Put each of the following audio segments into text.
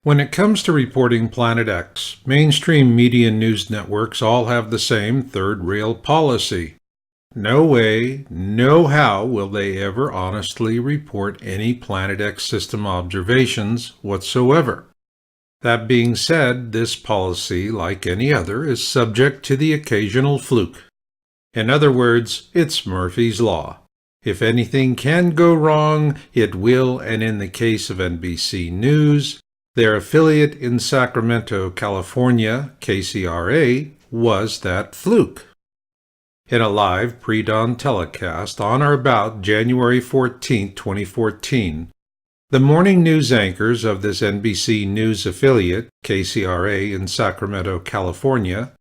When it comes to reporting Planet X, mainstream media news networks all have the same third rail policy. No way, no how will they ever honestly report any Planet X system observations whatsoever. That being said, this policy, like any other, is subject to the occasional fluke. In other words, it's Murphy's Law. If anything can go wrong, it will, and in the case of NBC News, their affiliate in Sacramento, California, KCRA, was that fluke. In a live pre-dawn telecast on or about January 14, 2014, the morning news anchors of this NBC News affiliate, KCRA in Sacramento, California,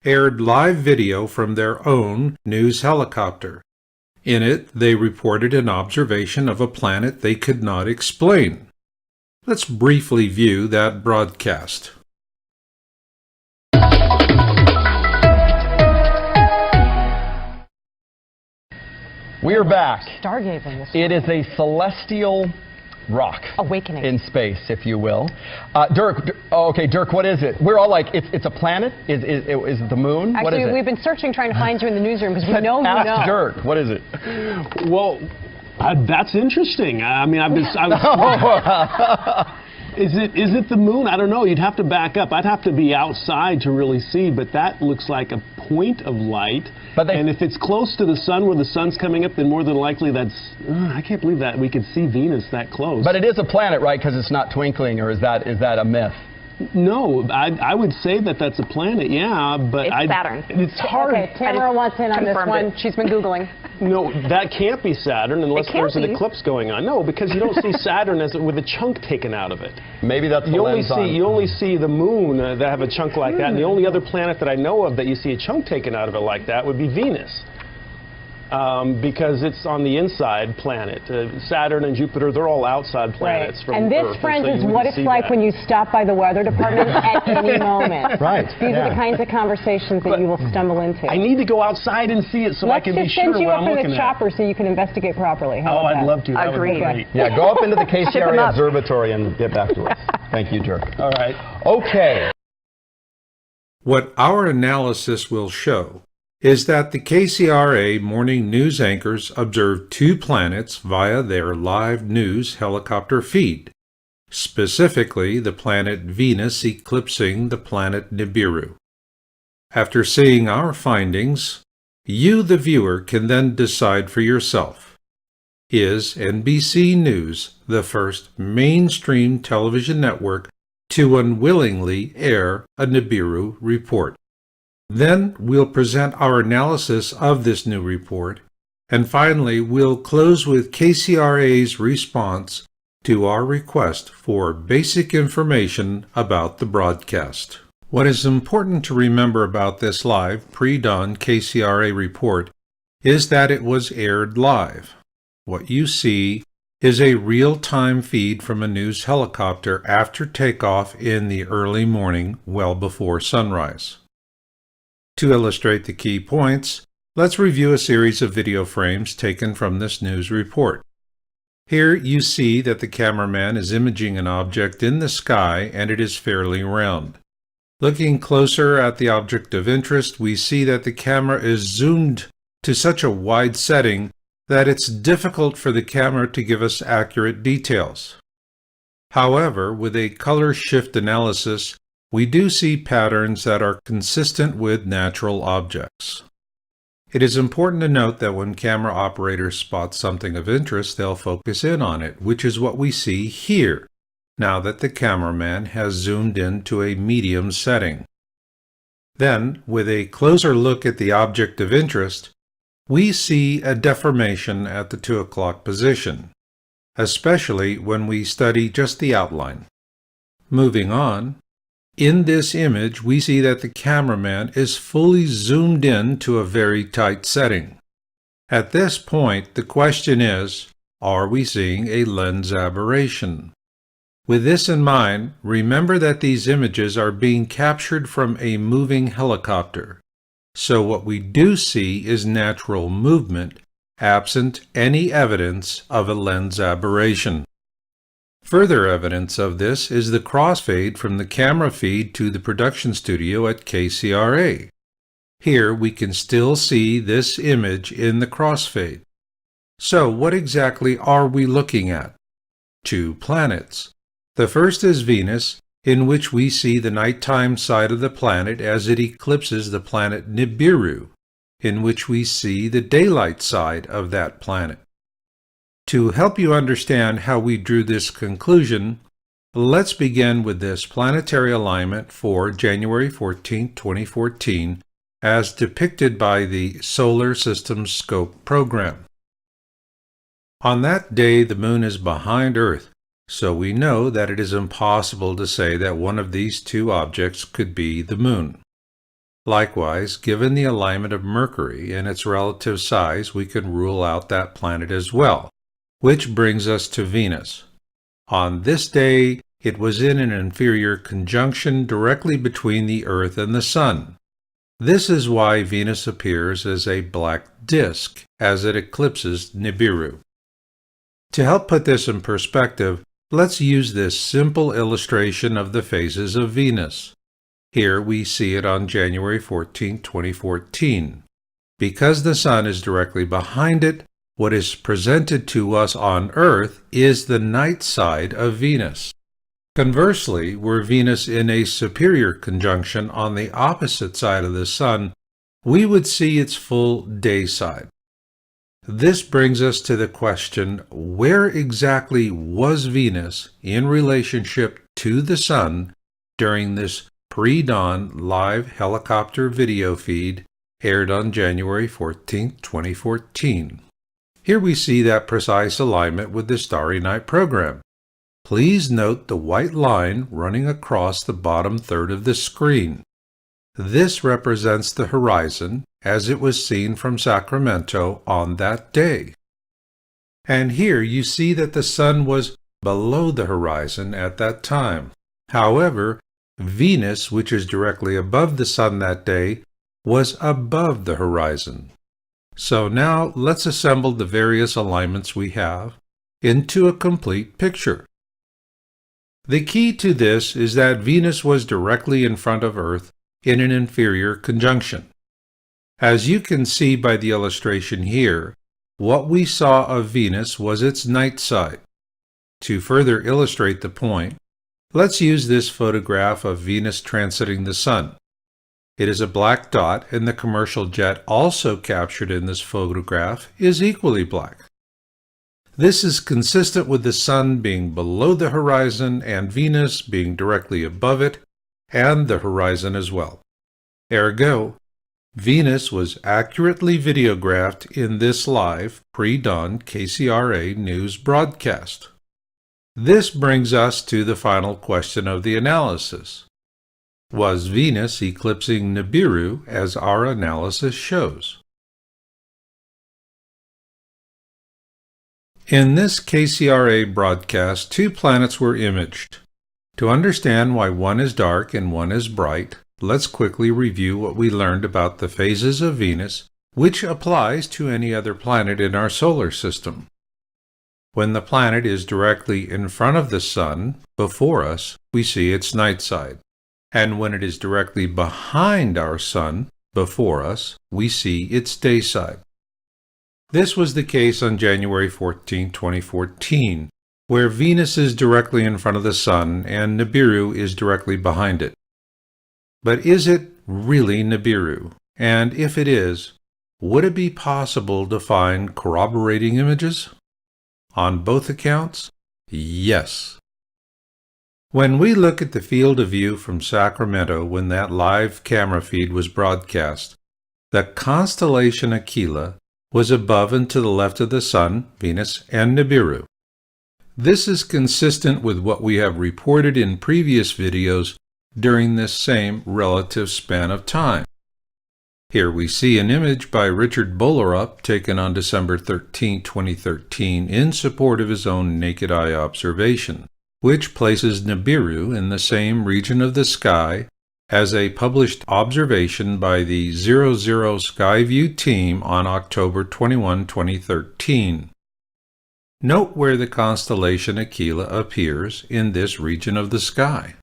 aired live video from their own news helicopter. In it, they reported an observation of a planet they could not explain. Let's briefly view that broadcast. We are back. Stargazing. It is a celestial rock. Awakening. In space, if you will. Dirk, Dirk, what is it? We're all like, it's a planet? Is it the moon? Actually, what is it? we've been searching trying to find you in the newsroom because we know you know. Ask Dirk, what is it? Well, that's interesting. I mean, Is it the moon? I don't know. You'd have to back up. I'd have to be outside to really see, but that looks like a point of light. And if it's close to the sun, where the sun's coming up, then more than likely that's... I can't believe that we could see Venus that close. But it is a planet, right? Because it's not twinkling, or is that a myth? No, I would say that that's a planet, yeah, but it's Saturn. It's hard. Okay, Tamara wants in on this one. She's been Googling. No, that can't be Saturn unless there's an eclipse going on. No, because you don't see Saturn with a chunk taken out of it. Maybe that's the lens on. You only see the moon that have a chunk like that, and the only other planet that I know of that you see a chunk taken out of it like that would be Venus. Because it's on the inside planet. Saturn and Jupiter, they're all outside planets from And this, Earth, friends, so is what it's like when you stop by the weather department at any moment. Right. These are the kinds of conversations that you will stumble into. I need to go outside and see it so I can be sure what I'm looking at. Let's just send you up in the chopper so you can investigate properly. How I'd love to. That Agreed. would be great. Yeah, go up into the KCRA observatory and get back to us. Thank you, Dirk. All right. Okay. What our analysis will show is that the KCRA morning news anchors observed two planets via their live news helicopter feed, specifically the planet Venus eclipsing the planet Nibiru. After seeing our findings, you, the viewer, can then decide for yourself. Is NBC News the first mainstream television network to unwillingly air a Nibiru report? Then we'll present our analysis of this new report, and finally we'll close with KCRA's response to our request for basic information about the broadcast. What is important to remember about this live pre-dawn KCRA report is that it was aired live. What you see is a real-time feed from a news helicopter after takeoff in the early morning, well before sunrise. To illustrate the key points, let's review a series of video frames taken from this news report. Here you see that the cameraman is imaging an object in the sky and it is fairly round. Looking closer at the object of interest, we see that the camera is zoomed to such a wide setting that it's difficult for the camera to give us accurate details. However, with a color shift analysis, we do see patterns that are consistent with natural objects. It is important to note that when camera operators spot something of interest, they'll focus in on it, which is what we see here, now that the cameraman has zoomed in to a medium setting. Then, with a closer look at the object of interest, we see a deformation at the 2 o'clock position, especially when we study just the outline. Moving on, in this image we see that the cameraman is fully zoomed in to a very tight setting. At this point, the question is, are we seeing a lens aberration? With this in mind, remember that these images are being captured from a moving helicopter. So what we do see is natural movement, absent any evidence of a lens aberration. Further evidence of this is the crossfade from the camera feed to the production studio at KCRA. Here we can still see this image in the crossfade. So what exactly are we looking at? 2 planets. The first is Venus, in which we see the nighttime side of the planet as it eclipses the planet Nibiru, in which we see the daylight side of that planet. To help you understand how we drew this conclusion, let's begin with this planetary alignment for January 14, 2014, as depicted by the Solar System Scope program. On that day, the Moon is behind Earth, so we know that it is impossible to say that one of these 2 objects could be the Moon. Likewise, given the alignment of Mercury and its relative size, we can rule out that planet as well, which brings us to Venus. On this day, it was in an inferior conjunction directly between the Earth and the Sun. This is why Venus appears as a black disk as it eclipses Nibiru. To help put this in perspective, let's use this simple illustration of the phases of Venus. Here we see it on January 14, 2014. Because the Sun is directly behind it, what is presented to us on Earth is the night side of Venus. Conversely, were Venus in a superior conjunction on the opposite side of the Sun, we would see its full day side. This brings us to the question, where exactly was Venus in relationship to the Sun during this pre-dawn live helicopter video feed aired on January 14, 2014? Here we see that precise alignment with the Starry Night program. Please note the white line running across the bottom third of the screen. This represents the horizon as it was seen from Sacramento on that day. And here you see that the Sun was below the horizon at that time. However, Venus, which is directly above the Sun that day, was above the horizon. So now let's assemble the various alignments we have into a complete picture. The key to this is that Venus was directly in front of Earth in an inferior conjunction. As you can see by the illustration here, what we saw of Venus was its night side. To further illustrate the point, let's use this photograph of Venus transiting the Sun. It is a black dot, and the commercial jet also captured in this photograph is equally black. This is consistent with the Sun being below the horizon and Venus being directly above it, and the horizon as well. Ergo, Venus was accurately videographed in this live pre-dawn KCRA news broadcast. This brings us to the final question of the analysis. Was Venus eclipsing Nibiru as our analysis shows? In this KCRA broadcast, 2 planets were imaged. To understand why one is dark and one is bright, let's quickly review what we learned about the phases of Venus, which applies to any other planet in our solar system. When the planet is directly in front of the Sun, before us, we see its night side. And when it is directly behind our Sun, before us, we see its day side. This was the case on January 14, 2014, where Venus is directly in front of the Sun and Nibiru is directly behind it. But is it really Nibiru? And if it is, would it be possible to find corroborating images? On both accounts, yes. When we look at the field of view from Sacramento when that live camera feed was broadcast, the constellation Aquila, was above and to the left of the Sun, Venus, and Nibiru. This is consistent with what we have reported in previous videos during this same relative span of time. Here we see an image by Richard Bolerup taken on December 13, 2013 in support of his own naked eye observation, which places Nibiru in the same region of the sky as a published observation by the 00 Skyview team on October 21, 2013. Note where the constellation Aquila appears in this region of the sky.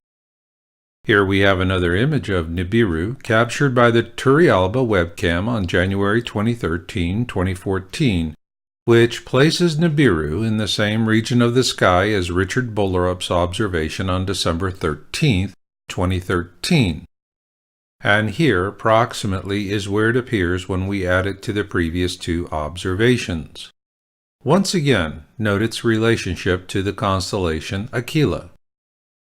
Here we have another image of Nibiru captured by the Turrialba webcam on January 2013, 2014, which places Nibiru in the same region of the sky as Richard Bolerup's observation on December 13, 2013. And here, approximately, is where it appears when we add it to the previous two observations. Once again, note its relationship to the constellation Aquila.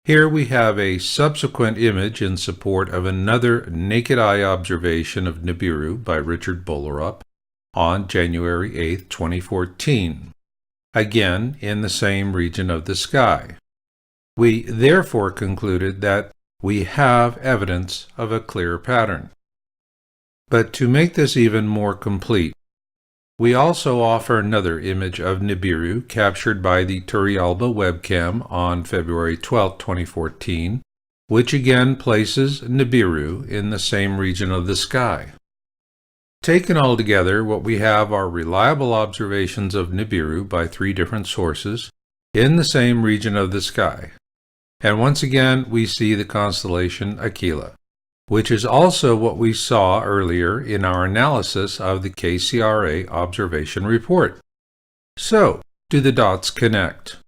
Here we have a subsequent image in support of another naked eye observation of Nibiru by Richard Bolerup on January 8, 2014, again in the same region of the sky. We therefore concluded that we have evidence of a clear pattern. But to make this even more complete, we also offer another image of Nibiru captured by the Turrialba webcam on February 12, 2014, which again places Nibiru in the same region of the sky. Taken all together, what we have are reliable observations of Nibiru by three different sources in the same region of the sky. And once again, we see the constellation Aquila, which is also what we saw earlier in our analysis of the KCRA observation report. So, do the dots connect?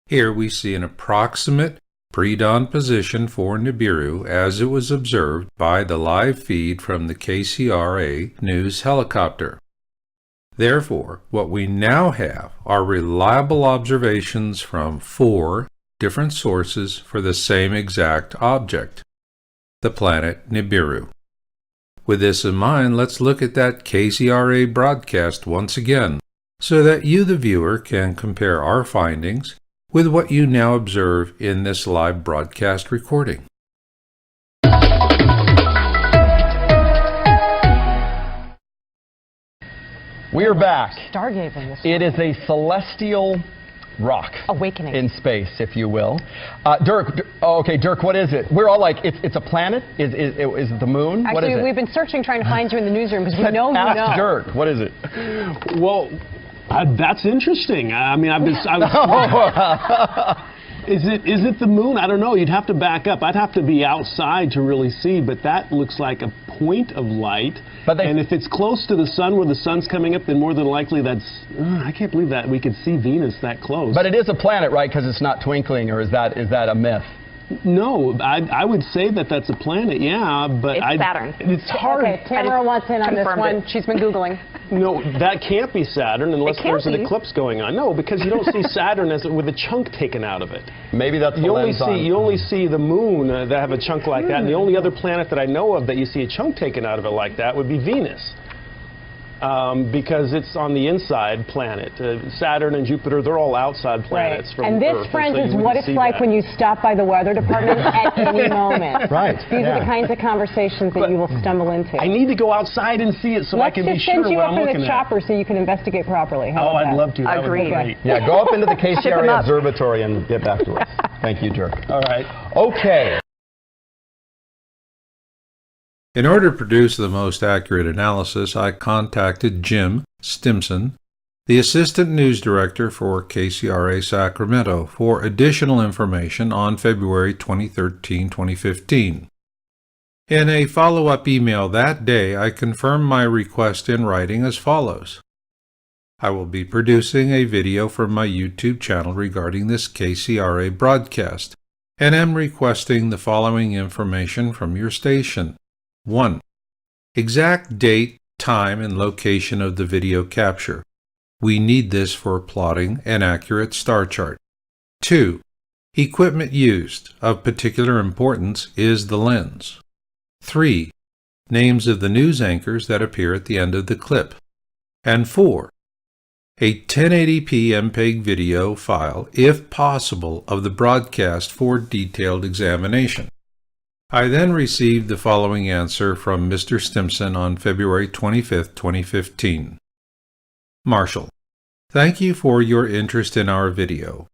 Here we see an approximate pre-dawn position for Nibiru as it was observed by the live feed from the KCRA news helicopter. Therefore, what we now have are reliable observations from 4 different sources for the same exact object, the planet Nibiru. With this in mind, let's look at that KCRA broadcast once again, so that you, the viewer, can compare our findings with what you now observe in this live broadcast recording. We are back. Stargazing. It is a celestial rock. Awakening. In space, if you will. Dirk, what is it? We're all like, it's a planet? Is it the moon? Actually, what is it? we've been searching, trying to find you in the newsroom because we know you know. Ask Dirk, what is it? Well, that's interesting. I mean, Is it the moon? I don't know. You'd have to back up. I'd have to be outside to really see, but that looks like a point of light. And if it's close to the sun, where the sun's coming up, then more than likely that's... I can't believe that we could see Venus that close. But it is a planet, right? Because it's not twinkling, or is that a myth? No, I would say that that's a planet, yeah, but it's Saturn. It's hard. Okay, Tamara wants in on this one. She's been Googling. No, that can't be Saturn unless there's an eclipse going on. No, because you don't see Saturn with a chunk taken out of it. Maybe that's you only see the moon that have a chunk like that, and the only other planet that I know of that you see a chunk taken out of it like that would be Venus. Because it's on the inside planet. Saturn and Jupiter, they're all outside planets from And this, Earth, friends, so is what it's like when you stop by the weather department at any moment. Right. These are the kinds of conversations that you will stumble into. I need to go outside and see it so I can be sure what I'm looking at. Let's just send you up in the chopper so you can investigate properly. I'd love to. That would be great. Yeah, go up into the KCRA observatory and get back to us. Thank you, Dirk. All right. Okay. In order to produce the most accurate analysis, I contacted Jim Stimson, the Assistant News Director for KCRA Sacramento, for additional information on February 2013-2015. In a follow-up email that day, I confirmed my request in writing as follows. I will be producing a video from my YouTube channel regarding this KCRA broadcast, and am requesting the following information from your station. 1. Exact date, time, and location of the video capture. We need this for plotting an accurate star chart. 2. Equipment used. Of particular importance is the lens. 3. Names of the news anchors that appear at the end of the clip. And 4. A 1080p MPEG video file, if possible, of the broadcast for detailed examination. I then received the following answer from Mr. Stimson on February 25, 2015. Marshall, thank you for your interest in our video.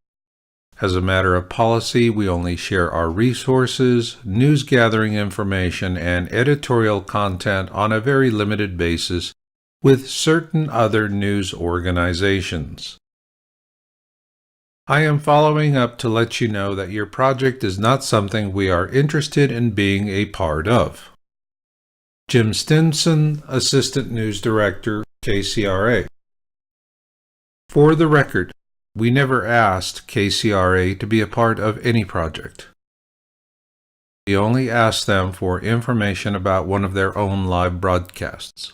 As a matter of policy, we only share our resources, news gathering information, and editorial content on a very limited basis with certain other news organizations. I am following up to let you know that your project is not something we are interested in being a part of. Jim Stimson, Assistant News Director, KCRA. For the record, we never asked KCRA to be a part of any project. We only asked them for information about one of their own live broadcasts.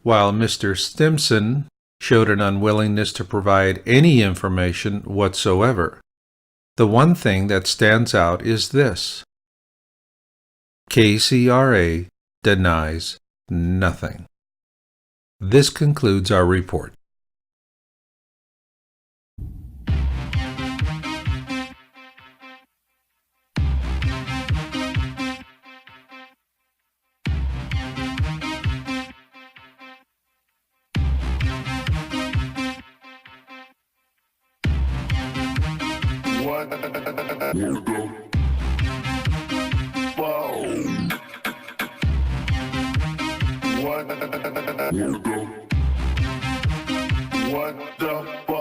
While Mr. Stimson showed an unwillingness to provide any information whatsoever, the one thing that stands out is this: KCRA denies nothing. This concludes our report. What the fuck?